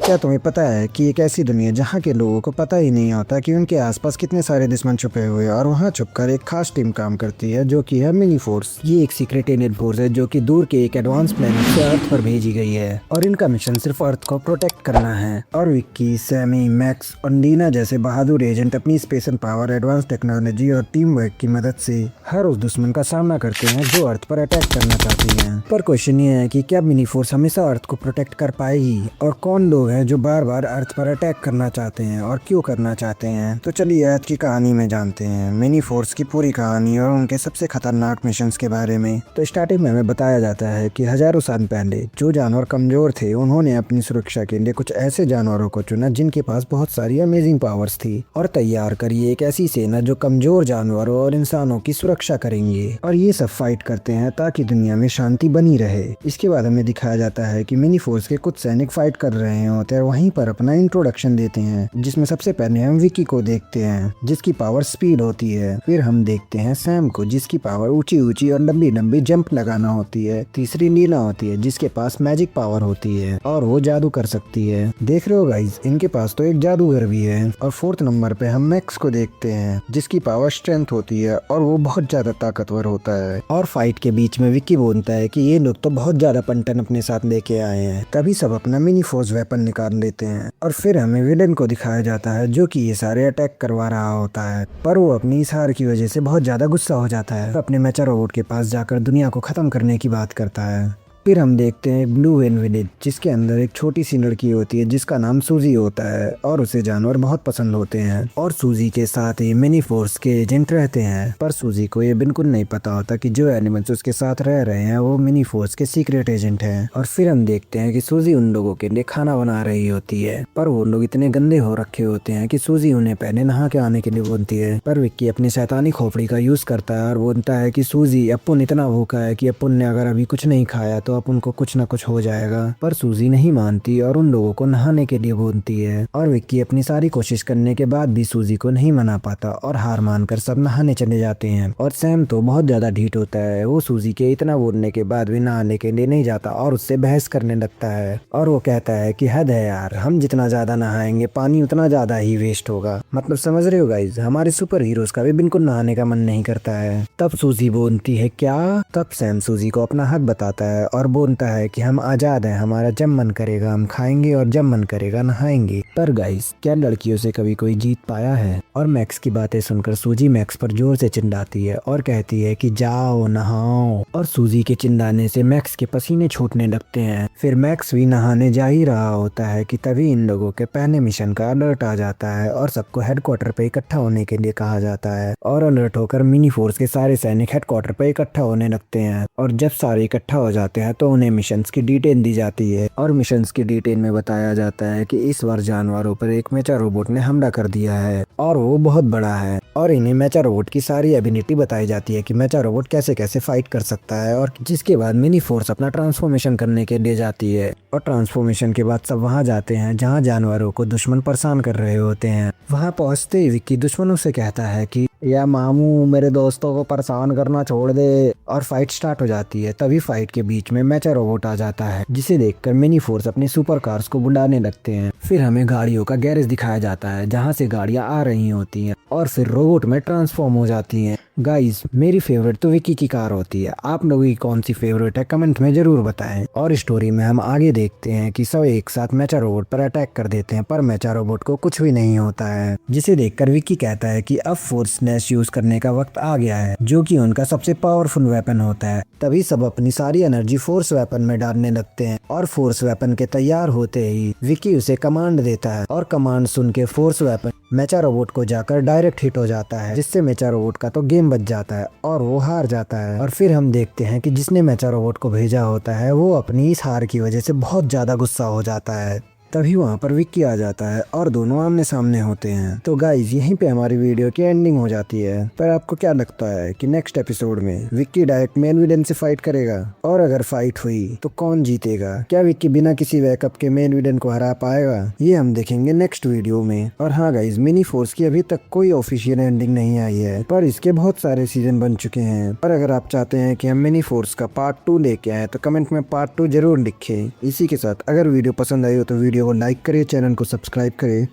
क्या तुम्हें पता है कि एक ऐसी दुनिया जहाँ के लोगों को पता ही नहीं होता कि उनके आसपास कितने सारे दुश्मन छुपे हुए हैं और वहाँ छुपकर एक खास टीम काम करती है जो कि है मिनी फोर्स। ये एक सीक्रेट एलियन फोर्स है जो कि दूर के एक एडवांस प्लेनेट से अर्थ पर भेजी गई है और इनका मिशन सिर्फ अर्थ को प्रोटेक्ट करना है। और विक्की, सैमी, मैक्स और नीना जैसे बहादुर एजेंट अपनी स्पेशल पावर, एडवांस टेक्नोलॉजी और टीम वर्क की मदद से हर उस दुश्मन का सामना करते हैं जो अर्थ पर अटैक करना चाहती है। पर क्वेश्चन ये है कि क्या मिनी फोर्स हमेशा अर्थ को प्रोटेक्ट कर पाएगी और कौन लोग हैं जो बार बार अर्थ पर अटैक करना चाहते हैं और क्यों करना चाहते हैं। तो चलिए आज की कहानी में जानते हैं मिनी फोर्स की पूरी कहानी और उनके सबसे खतरनाक मिशंस के बारे में। तो स्टार्टिंग में हमें बताया जाता है कि हजारों साल पहले जो जानवर कमजोर थे उन्होंने अपनी सुरक्षा के लिए कुछ ऐसे जानवरों को चुना जिनके पास बहुत सारी अमेजिंग पावर्स थी और तैयार करी एक ऐसी सेना जो कमजोर जानवरों और इंसानों की सुरक्षा करेंगे और ये सब फाइट करते हैं ताकि दुनिया में शांति बनी रहे। इसके बाद हमें दिखाया जाता है कि मिनी फोर्स के कुछ सैनिक फाइट कर रहे होते हैं, वहीं पर अपना इंट्रोडक्शन देते हैं जिसमें सबसे पहले हम विकी को देखते हैं जिसकी पावर स्पीड होती है। फिर हम देखते हैं सैम को जिसकी पावर ऊंची ऊंची और लंबी लंबी जंप लगाना होती है। तीसरी नीना होती है जिसके पास मैजिक पावर होती है और वो जादू कर सकती है। देख रहे हो गाइस, इनके पास तो एक जादूगर भी है। और फोर्थ नंबर पे हम मैक्स को देखते हैं जिसकी पावर स्ट्रेंथ होती है और वो बहुत ज्यादा ताकतवर होता है। और फाइट के बीच में विक्की बोलता है कि ये लोग तो बहुत ज्यादा पंटन अपने साथ लेके आए हैं। तभी सब अपना मिनी फोर्स वेपन निकाल लेते हैं और फिर हमें विलेन को दिखाया जाता है जो कि ये सारे अटैक करवा रहा होता है, पर वो अपनी इस हार की वजह से बहुत ज्यादा गुस्सा हो जाता है। अपने मेचा रोबोट के पास जाकर दुनिया को खत्म करने की बात करता है। फिर हम देखते हैं ब्लू वेन विलेज जिसके अंदर एक छोटी सी लड़की होती है जिसका नाम सूजी होता है और उसे जानवर बहुत पसंद होते हैं और सूजी के साथ ही मिनी फोर्स के एजेंट रहते हैं। पर सूजी को ये बिल्कुल नहीं पता होता कि जो एनिमल्स उसके साथ रह रहे हैं वो मिनी फोर्स के सीक्रेट एजेंट हैं। और फिर हम देखते हैं कि सूजी उन लोगों के लिए खाना बना रही होती है, पर वो लोग इतने गंदे हो रखे होते हैं कि सूजी उन्हें पहले नहा के आने के लिए बोलती है। पर विक्की अपनी शैतानी खोपड़ी का यूज करता है और बोलता है कि सूजी, अपुन इतना भूखा है कि अपुन ने अगर अभी कुछ नहीं खाया तो अब उनको कुछ ना कुछ हो जाएगा। पर सूजी नहीं मानती और उन लोगों को नहाने के लिए बोलती है और विक्की अपनी सारी कोशिश करने के बाद भी सूजी को नहीं मना पाता और हार मानकर सब नहाने चले जाते हैं। और सैम तो बहुत ज्यादा ढीठ होता है, वो सूजी के इतना बोलने के बाद भी नहाने के लिए नहीं जाता और उससे बहस करने लगता है और वो कहता है कि हद है यार, हम जितना ज्यादा नहाएंगे पानी उतना ज्यादा ही वेस्ट होगा। मतलब समझ रहे हो गाइज, हमारे सुपर हीरोज का भी बिल्कुल नहाने का मन नहीं करता है। तब सूजी बोलती है क्या? तब सैम सूजी को अपना हक बताता है और बोलता है कि हम आजाद हैं, हमारा जब मन करेगा हम खाएंगे और जब मन करेगा नहाएंगे। पर गाइस, क्या लड़कियों से कभी कोई जीत पाया है? और मैक्स की बातें सुनकर सूजी मैक्स पर जोर से चिल्लाती है और कहती है कि जाओ नहाओ। और सूजी के चिल्लाने से मैक्स के पसीने छूटने लगते हैं। फिर मैक्स भी नहाने जा ही रहा होता है कि तभी इन लोगों के पहले मिशन का अलर्ट आ जाता है और सबको हेडक्वार्टर पे इकट्ठा होने के लिए कहा जाता है। और अलर्ट होकर मिनी फोर्स के सारे सैनिक हेडक्वार्टर पे इकट्ठा होने लगते हैं और जब सारे इकट्ठा हो जाते हैं तो उन्हें मिशंस की डिटेल दी जाती है। और मिशंस की डिटेल में बताया जाता है कि इस बार जानवरों पर एक मेचा रोबोट ने हमला कर दिया है और वो बहुत बड़ा है। और इन्हें मेचा रोबोट की सारी एबिलिटी बताई जाती है कि मेचा रोबोट कैसे कैसे फाइट कर सकता है। और जिसके बाद मिनी फोर्स अपना ट्रांसफॉर्मेशन करने के लिए जाती है और ट्रांसफॉर्मेशन के बाद सब वहाँ जाते हैं जहाँ जानवरों को दुश्मन परेशान कर रहे होते हैं। वहाँ पहुँचते ही विक्की दुश्मनों से कहता है कि या मामू, मेरे दोस्तों को परेशान करना छोड़ दे। और फाइट स्टार्ट हो जाती है। तभी फाइट के बीच में मेचा रोबोट आ जाता है जिसे देखकर मिनी फोर्स अपनी सुपर कार्स को बुलाने लगते हैं। फिर हमें गाड़ियों का गैरेज दिखाया जाता है जहां से गाड़ियां आ रही होती हैं और फिर रोबोट में ट्रांसफॉर्म हो जाती हैं। गाइस, मेरी फेवरेट तो विक्की की कार होती है। आप लोगों की कौन सी फेवरेट है कमेंट में जरूर बताएं। और स्टोरी में हम आगे देखते हैं कि सब एक साथ मेचा रोबोट पर अटैक कर देते हैं, पर मेचा रोबोट को कुछ भी नहीं होता है। जिसे देखकर विक्की कहता है कि अब फोर्स नेस यूज करने का वक्त आ गया है, जो कि उनका सबसे पावरफुल वेपन होता है। तभी सब अपनी सारी एनर्जी फोर्स वेपन में डालने लगते हैं और फोर्स वेपन के तैयार होते ही विक्की उसे कमांड देता है और कमांड सुन के फोर्स वेपन मेचा रोबोट को जाकर डायरेक्ट हिट हो जाता है, जिससे मेचा रोबोट का तो गेम बच जाता है और वो हार जाता है। और फिर हम देखते हैं कि जिसने मेचा रोबोट को भेजा होता है वो अपनी इस हार की वजह से बहुत ज्यादा गुस्सा हो जाता है। तभी वहाँ पर विक्की आ जाता है और दोनों आमने सामने होते हैं। तो गाइज, यहीं पे हमारी वीडियो की एंडिंग हो जाती है। पर आपको क्या लगता है कि नेक्स्ट एपिसोड में विक्की डायरेक्ट मेन विलेन से फाइट करेगा? और अगर फाइट हुई तो कौन जीतेगा? क्या विक्की बिना किसी बैकअप के मेन विलेन को हरा पाएगा? ये हम देखेंगे नेक्स्ट वीडियो में। और हाँ गाइज, मिनी फोर्स की अभी तक कोई ऑफिशियल एंडिंग नहीं आई है, पर इसके बहुत सारे सीजन बन चुके हैं। पर अगर आप चाहते हैं कि हम मिनी फोर्स का पार्ट 2 लेके आए तो कमेंट में पार्ट 2 जरूर लिखे। इसी के साथ अगर वीडियो पसंद आई हो तो वीडियो वीडियो को लाइक करें, चैनल को सब्सक्राइब करें।